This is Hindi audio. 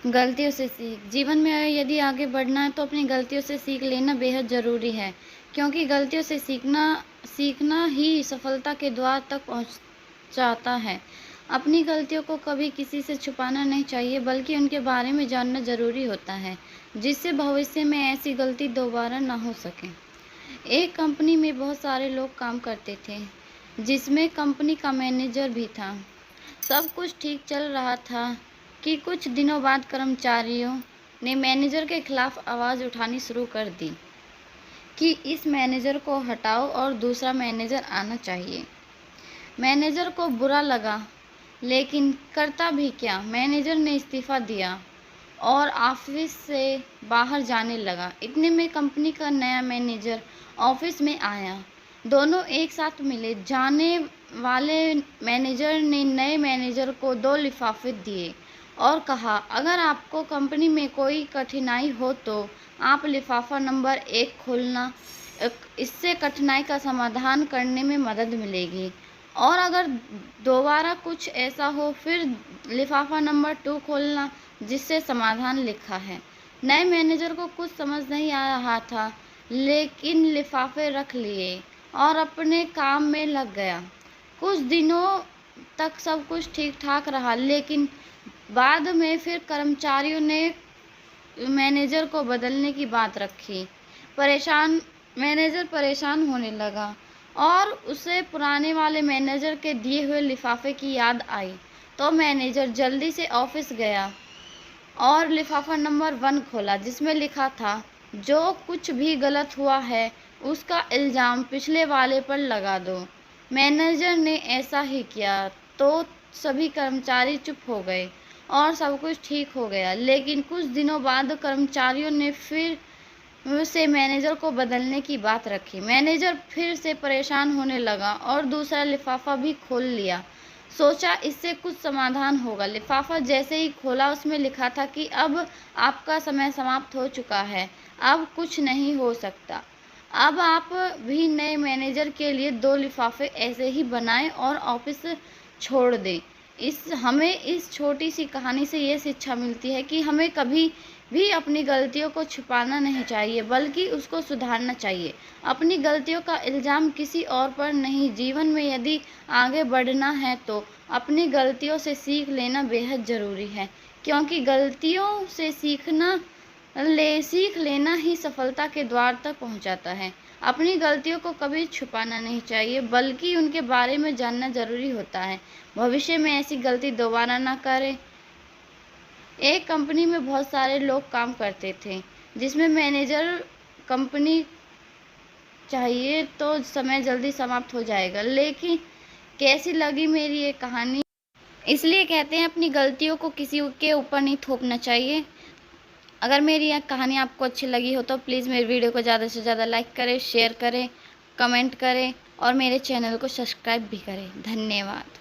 गलतियों से सीख। जीवन में यदि आगे बढ़ना है तो अपनी गलतियों से सीख लेना बेहद ज़रूरी है, क्योंकि गलतियों से सीखना सीखना ही सफलता के द्वार तक पहुंचाता है। अपनी गलतियों को कभी किसी से छुपाना नहीं चाहिए, बल्कि उनके बारे में जानना ज़रूरी होता है, जिससे भविष्य में ऐसी गलती दोबारा ना हो सके। एक कंपनी में बहुत सारे लोग काम करते थे, जिसमें कंपनी का मैनेजर भी था। सब कुछ ठीक चल रहा था कि कुछ दिनों बाद कर्मचारियों ने मैनेजर के खिलाफ आवाज़ उठानी शुरू कर दी कि इस मैनेजर को हटाओ और दूसरा मैनेजर आना चाहिए। मैनेजर को बुरा लगा, लेकिन करता भी क्या। मैनेजर ने इस्तीफा दिया और ऑफिस से बाहर जाने लगा। इतने में कंपनी का नया मैनेजर ऑफिस में आया। दोनों एक साथ मिले। जाने वाले मैनेजर ने नए मैनेजर को 2 लिफाफे दिए और कहा, अगर आपको कंपनी में कोई कठिनाई हो तो आप लिफाफा नंबर 1 खोलना, इससे कठिनाई का समाधान करने में मदद मिलेगी। और अगर दोबारा कुछ ऐसा हो फिर लिफाफा नंबर 2 खोलना, जिससे समाधान लिखा है। नए मैनेजर को कुछ समझ नहीं आ रहा था, लेकिन लिफाफे रख लिए और अपने काम में लग गया। कुछ दिनों तक सब कुछ ठीक ठाक रहा, लेकिन बाद में फिर कर्मचारियों ने मैनेजर को बदलने की बात रखी। मैनेजर परेशान होने लगा और उसे पुराने वाले मैनेजर के दिए हुए लिफाफे की याद आई। तो मैनेजर जल्दी से ऑफिस गया और लिफाफा नंबर 1 खोला, जिसमें लिखा था, जो कुछ भी गलत हुआ है उसका इल्ज़ाम पिछले वाले पर लगा दो। मैनेजर ने ऐसा ही किया तो सभी कर्मचारी चुप हो गए और सब कुछ ठीक हो गया। लेकिन कुछ दिनों बाद कर्मचारियों ने फिर से मैनेजर को बदलने की बात रखी। मैनेजर फिर से परेशान होने लगा और दूसरा लिफाफा भी खोल लिया। सोचा इससे कुछ समाधान होगा। लिफाफा जैसे ही खोला उसमें लिखा था कि अब आपका समय समाप्त हो चुका है, अब कुछ नहीं हो सकता। अब आप भी नए मैनेजर के लिए 2 लिफाफे ऐसे ही बनाएं और ऑफिस छोड़ दें। हमें इस छोटी सी कहानी से ये शिक्षा मिलती है कि हमें कभी भी अपनी गलतियों को छुपाना नहीं चाहिए, बल्कि उसको सुधारना चाहिए। अपनी गलतियों का इल्ज़ाम किसी और पर नहीं। जीवन में यदि आगे बढ़ना है तो अपनी गलतियों से सीख लेना बेहद ज़रूरी है, क्योंकि गलतियों से सीख लेना ही सफलता के द्वार तक पहुंचाता है। अपनी गलतियों को कभी छुपाना नहीं चाहिए, बल्कि उनके बारे में जानना ज़रूरी होता है। भविष्य में ऐसी गलती दोबारा ना करें। एक कंपनी में बहुत सारे लोग काम करते थे, जिसमें मैनेजर कंपनी चाहिए तो समय जल्दी समाप्त हो जाएगा। लेकिन कैसी लगी मेरी ये कहानी? इसलिए कहते हैं अपनी गलतियों को किसी के ऊपर नहीं थोपना चाहिए। अगर मेरी यह कहानी आपको अच्छी लगी हो तो प्लीज़ मेरी वीडियो को ज़्यादा से ज़्यादा लाइक करें, शेयर करें, कमेंट करें और मेरे चैनल को सब्सक्राइब भी करें। धन्यवाद।